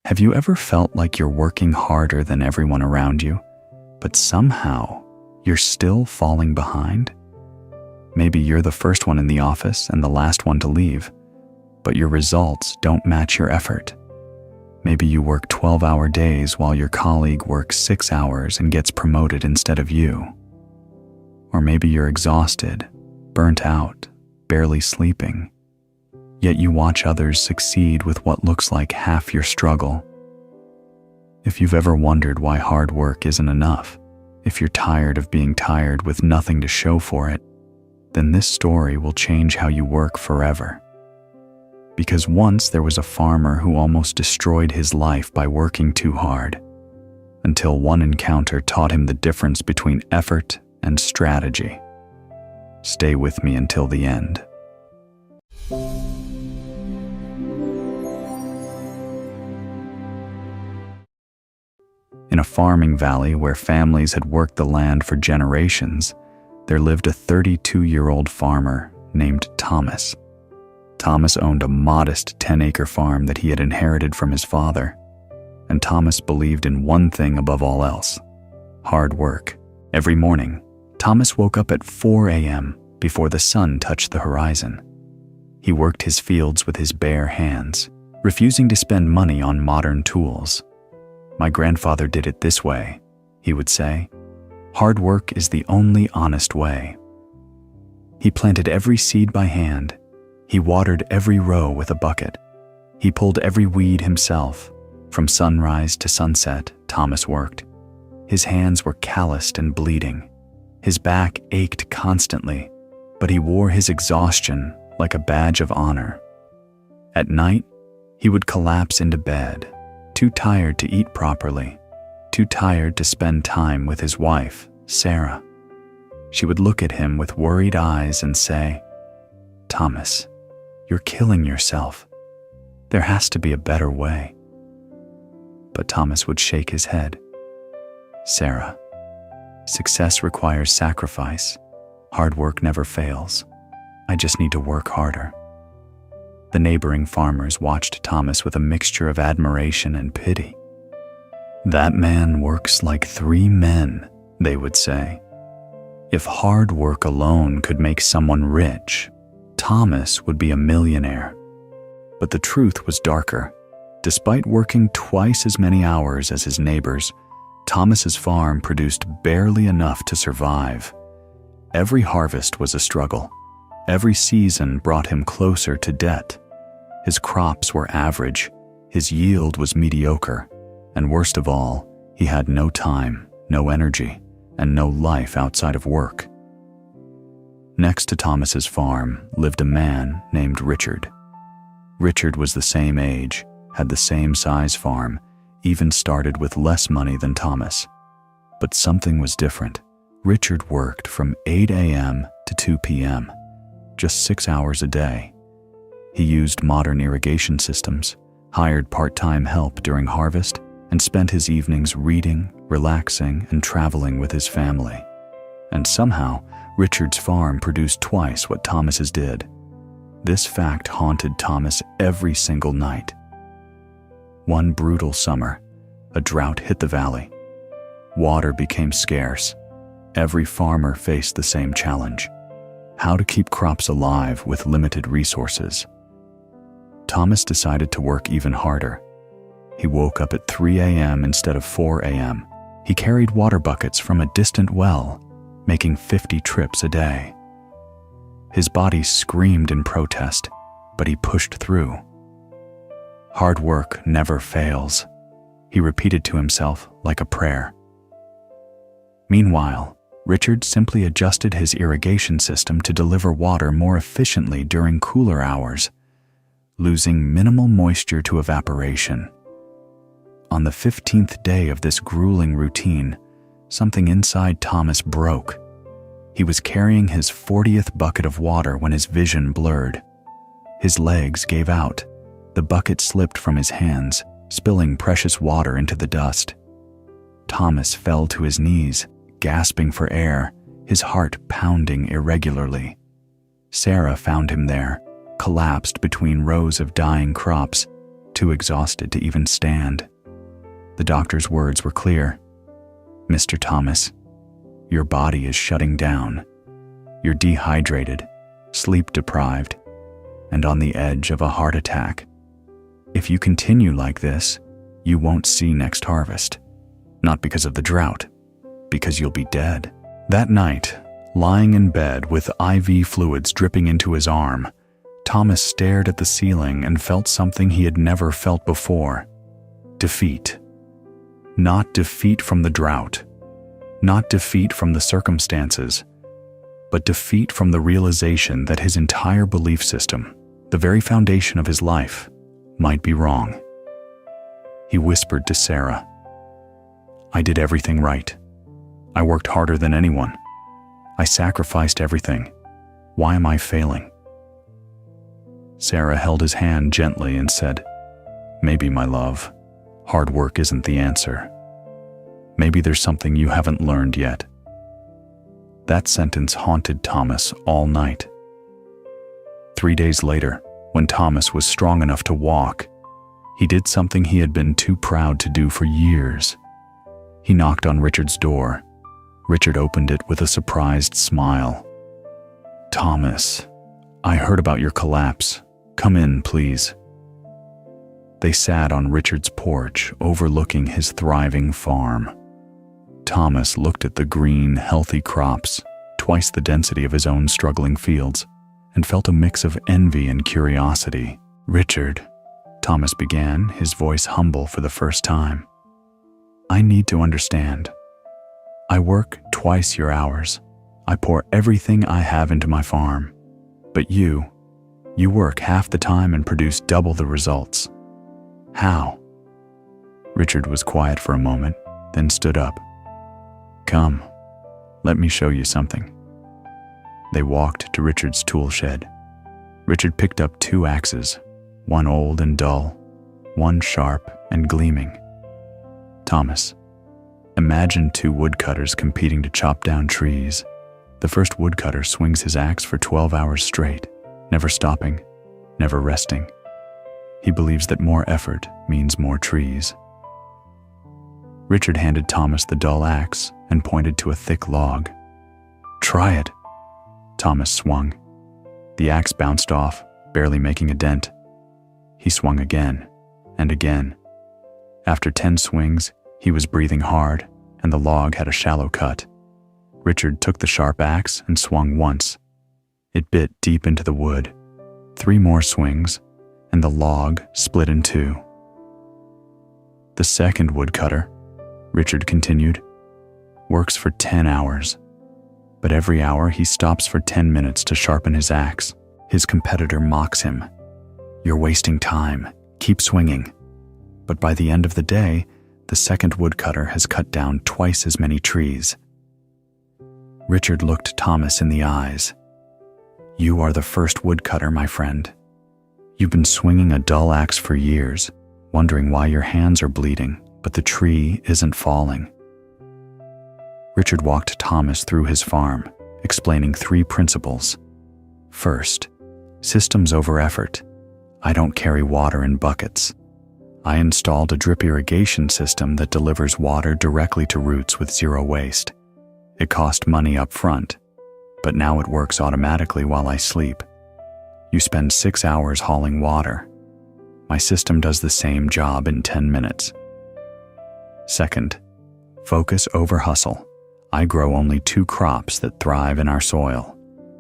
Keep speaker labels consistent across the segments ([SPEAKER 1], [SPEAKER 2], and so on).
[SPEAKER 1] Have you ever felt like you're working harder than everyone around you, but somehow you're still falling behind? Maybe you're the first one in the office and the last one to leave, but your results don't match your effort. Maybe you work 12-hour days while your colleague works 6 hours and gets promoted instead of you. Or maybe you're exhausted, burnt out, barely sleeping, yet you watch others succeed with what looks like half your struggle. If you've ever wondered why hard work isn't enough, if you're tired of being tired with nothing to show for it, then this story will change how you work forever. Because once there was a farmer who almost destroyed his life by working too hard, until one encounter taught him the difference between effort and strategy. Stay with me until the end. In a farming valley where families had worked the land for generations, there lived a 32-year-old farmer named Thomas. Thomas owned a modest 10-acre farm that he had inherited from his father, and Thomas believed in one thing above all else: hard work. Every morning, Thomas woke up at 4 a.m. before the sun touched the horizon. He worked his fields with his bare hands, refusing to spend money on modern tools. "My grandfather did it this way," he would say. "Hard work is the only honest way." He planted every seed by hand. He watered every row with a bucket. He pulled every weed himself. From sunrise to sunset, Thomas worked. His hands were calloused and bleeding. His back ached constantly, but he wore his exhaustion like a badge of honor. At night, he would collapse into bed, too tired to eat properly, too tired to spend time with his wife, Sarah. She would look at him with worried eyes and say, "Thomas, you're killing yourself. There has to be a better way." But Thomas would shake his head. "Sarah, success requires sacrifice. Hard work never fails. I just need to work harder." The neighboring farmers watched Thomas with a mixture of admiration and pity. "That man works like 3 men," they would say. "If hard work alone could make someone rich, Thomas would be a millionaire." But the truth was darker. Despite working twice as many hours as his neighbors, Thomas's farm produced barely enough to survive. Every harvest was a struggle. Every season brought him closer to debt. His crops were average, his yield was mediocre, and worst of all, he had no time, no energy, and no life outside of work. Next to Thomas's farm lived a man named Richard. Richard was the same age, had the same size farm, even started with less money than Thomas. But something was different. Richard worked from 8 a.m. to 2 p.m., just 6 hours a day. He used modern irrigation systems, hired part-time help during harvest, and spent his evenings reading, relaxing, and traveling with his family. And somehow, Richard's farm produced twice what Thomas's did. This fact haunted Thomas every single night. One brutal summer, a drought hit the valley. Water became scarce. Every farmer faced the same challenge: how to keep crops alive with limited resources. Thomas decided to work even harder. He woke up at 3 a.m. instead of 4 a.m. He carried water buckets from a distant well, making 50 trips a day. His body screamed in protest, but he pushed through. "Hard work never fails," he repeated to himself like a prayer. Meanwhile, Richard simply adjusted his irrigation system to deliver water more efficiently during cooler hours, losing minimal moisture to evaporation. On the 15th day of this grueling routine, something inside Thomas broke. He was carrying his 40th bucket of water when his vision blurred. His legs gave out. The bucket slipped from his hands, spilling precious water into the dust. Thomas fell to his knees, gasping for air, his heart pounding irregularly. Sarah found him there, collapsed between rows of dying crops, too exhausted to even stand. The doctor's words were clear. "Mr. Thomas, your body is shutting down. You're dehydrated, sleep-deprived, and on the edge of a heart attack. If you continue like this, you won't see next harvest. Not because of the drought, because you'll be dead." That night, lying in bed with IV fluids dripping into his arm, Thomas stared at the ceiling and felt something he had never felt before. Defeat. Not defeat from the drought, not defeat from the circumstances, but defeat from the realization that his entire belief system, the very foundation of his life, might be wrong. He whispered to Sarah, "I did everything right. I worked harder than anyone. I sacrificed everything. Why am I failing?" Sarah held his hand gently and said, "Maybe, my love, hard work isn't the answer. Maybe there's something you haven't learned yet." That sentence haunted Thomas all night. 3 days later, when Thomas was strong enough to walk, he did something he had been too proud to do for years. He knocked on Richard's door. Richard opened it with a surprised smile. "Thomas, I heard about your collapse. Come in, please." They sat on Richard's porch overlooking his thriving farm. Thomas looked at the green, healthy crops, twice the density of his own struggling fields, and felt a mix of envy and curiosity. "Richard," Thomas began, his voice humble for the first time, "I need to understand. I work twice your hours. I pour everything I have into my farm. But you work half the time and produce double the results. How?" Richard was quiet for a moment, then stood up. "Come, let me show you something." They walked to Richard's tool shed. Richard picked up 2 axes, one old and dull, one sharp and gleaming. "Thomas, imagine 2 woodcutters competing to chop down trees. The first woodcutter swings his axe for 12 hours straight, never stopping, never resting. He believes that more effort means more trees." Richard handed Thomas the dull axe and pointed to a thick log. "Try it." Thomas swung. The axe bounced off, barely making a dent. He swung again and again. After 10 swings, he was breathing hard, and the log had a shallow cut. Richard took the sharp axe and swung once. It bit deep into the wood. 3 more swings, and the log split in 2. "The second woodcutter," Richard continued, "works for 10 hours. But every hour he stops for 10 minutes to sharpen his axe. His competitor mocks him. 'You're wasting time. Keep swinging.' But by the end of the day, the second woodcutter has cut down twice as many trees." Richard looked Thomas in the eyes. "You are the first woodcutter, my friend. You've been swinging a dull axe for years, wondering why your hands are bleeding, but the tree isn't falling." Richard walked Thomas through his farm, explaining 3 principles. First, systems over effort. I don't carry water in buckets. I installed a drip irrigation system that delivers water directly to roots with 0 waste. It cost money up front, but now it works automatically while I sleep. You spend 6 hours hauling water. My system does the same job in 10 minutes. Second, focus over hustle. I grow only 2 crops that thrive in our soil.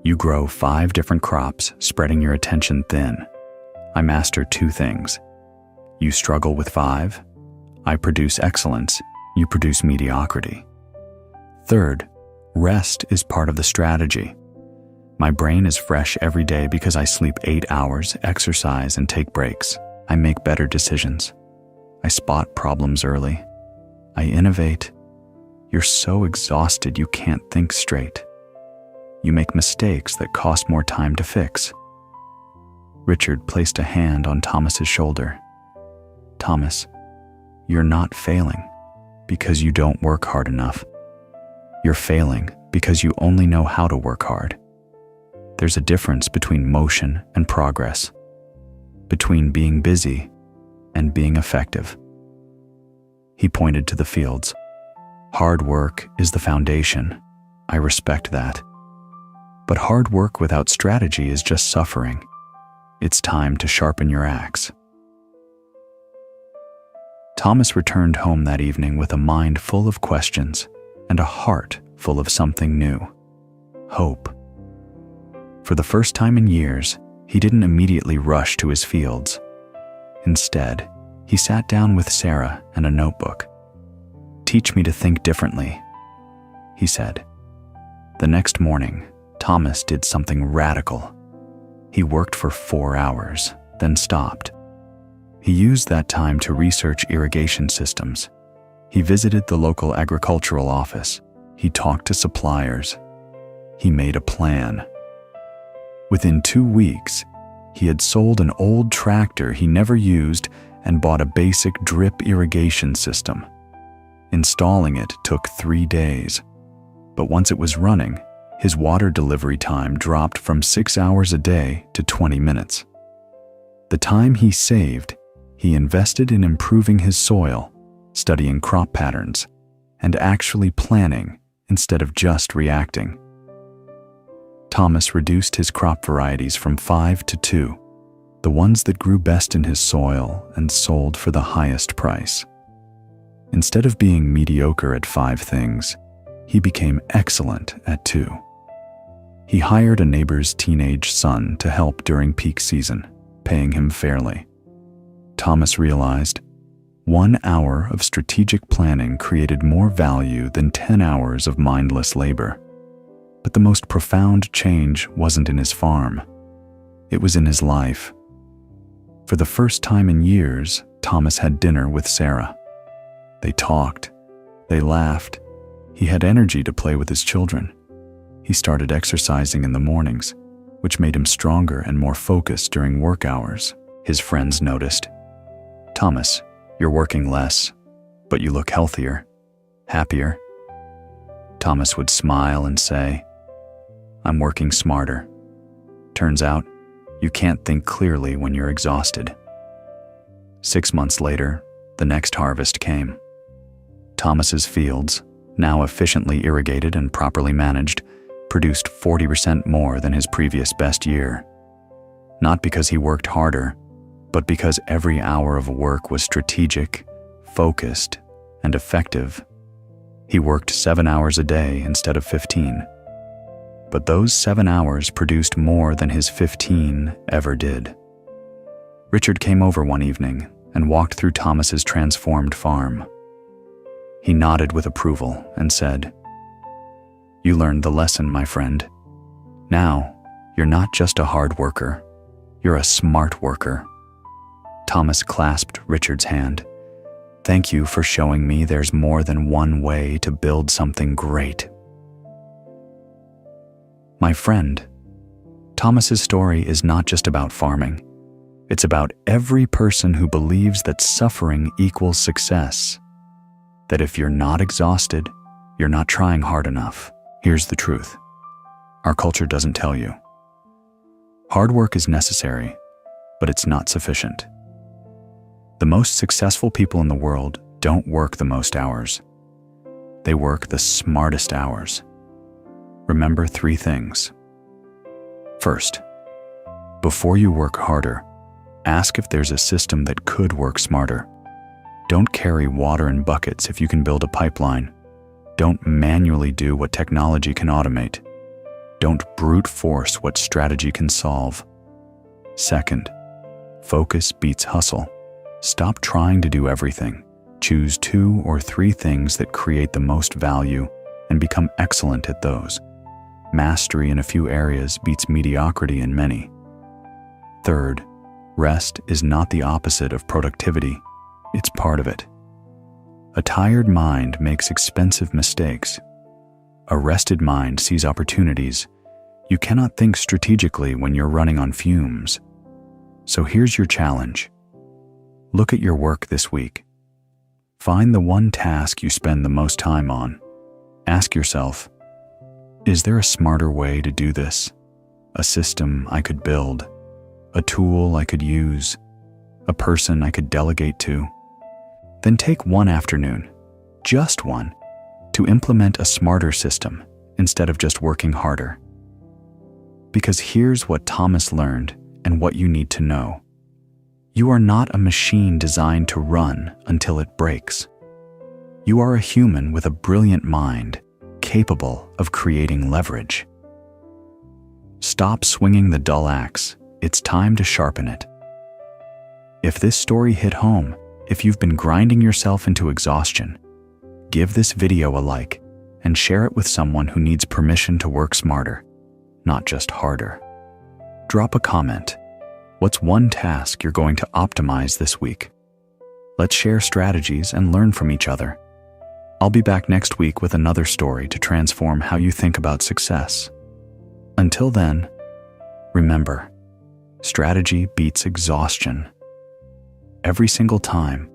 [SPEAKER 1] You grow 5 different crops, spreading your attention thin. I master 2 things. You struggle with 5. I produce excellence. You produce mediocrity. Third, rest is part of the strategy. My brain is fresh every day because I sleep 8 hours, exercise, and take breaks. I make better decisions. I spot problems early. I innovate. You're so exhausted you can't think straight. You make mistakes that cost more time to fix. Richard placed a hand on Thomas's shoulder. "Thomas, you're not failing because you don't work hard enough. You're failing because you only know how to work hard. There's a difference between motion and progress, between being busy and being effective. He pointed to the fields. Hard work is the foundation. I respect that. But hard work without strategy is just suffering. It's time to sharpen your axe. Thomas returned home that evening with a mind full of questions and a heart full of something new: hope. For the first time in years, he didn't immediately rush to his fields. Instead, he sat down with Sarah and a notebook. "Teach me to think differently," he said. The next morning, Thomas did something radical. He worked for 4 hours, then stopped. He used that time to research irrigation systems. He visited the local agricultural office. He talked to suppliers. He made a plan. Within 2 weeks, he had sold an old tractor he never used and bought a basic drip irrigation system. Installing it took 3 days. But once it was running, his water delivery time dropped from 6 hours a day to 20 minutes. The time he saved, he invested in improving his soil, studying crop patterns, and actually planning instead of just reacting. Thomas reduced his crop varieties from 5 to 2, the ones that grew best in his soil and sold for the highest price. Instead of being mediocre at 5 things, he became excellent at 2. He hired a neighbor's teenage son to help during peak season, paying him fairly. Thomas realized 1 hour of strategic planning created more value than 10 hours of mindless labor. But the most profound change wasn't in his farm. It was in his life. For the first time in years, Thomas had dinner with Sarah. They talked. They laughed. He had energy to play with his children. He started exercising in the mornings, which made him stronger and more focused during work hours. His friends noticed. "Thomas, you're working less, but you look healthier, happier." Thomas would smile and say, "I'm working smarter. Turns out, you can't think clearly when you're exhausted." 6 months later, the next harvest came. Thomas's fields, now efficiently irrigated and properly managed, produced 40% more than his previous best year. Not because he worked harder, but because every hour of work was strategic, focused, and effective. He worked 7 hours a day instead of 15. But those 7 hours produced more than his 15 ever did. Richard came over one evening and walked through Thomas's transformed farm. He nodded with approval and said, "You learned the lesson, my friend. Now, you're not just a hard worker, you're a smart worker." Thomas clasped Richard's hand. "Thank you for showing me there's more than one way to build something great." My friend, Thomas's story is not just about farming. It's about every person who believes that suffering equals success. That if you're not exhausted, you're not trying hard enough. Here's the truth. Our culture doesn't tell you. Hard work is necessary, but it's not sufficient. The most successful people in the world don't work the most hours. They work the smartest hours. Remember 3 things. First, before you work harder, ask if there's a system that could work smarter. Don't carry water in buckets if you can build a pipeline. Don't manually do what technology can automate. Don't brute force what strategy can solve. Second, focus beats hustle. Stop trying to do everything. Choose 2 or 3 things that create the most value and become excellent at those. Mastery in a few areas beats mediocrity in many. Third, rest is not the opposite of productivity. It's part of it. A tired mind makes expensive mistakes. A rested mind sees opportunities. You cannot think strategically when you're running on fumes. So here's your challenge. Look at your work this week. Find the one task you spend the most time on. Ask yourself, is there a smarter way to do this? A system I could build? A tool I could use? a person I could delegate to. Then take one afternoon, just one, to implement a smarter system instead of just working harder. Because here's what Thomas learned and what you need to know. You are not a machine designed to run until it breaks. You are a human with a brilliant mind, capable of creating leverage. Stop swinging the dull axe. It's time to sharpen it. If this story hit home, if you've been grinding yourself into exhaustion, give this video a like and share it with someone who needs permission to work smarter, not just harder. Drop a comment. What's one task you're going to optimize this week? Let's share strategies and learn from each other. I'll be back next week with another story to transform how you think about success. Until then, remember, strategy beats exhaustion. Every single time,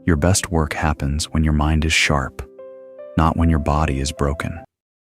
[SPEAKER 1] your best work happens when your mind is sharp, not when your body is broken.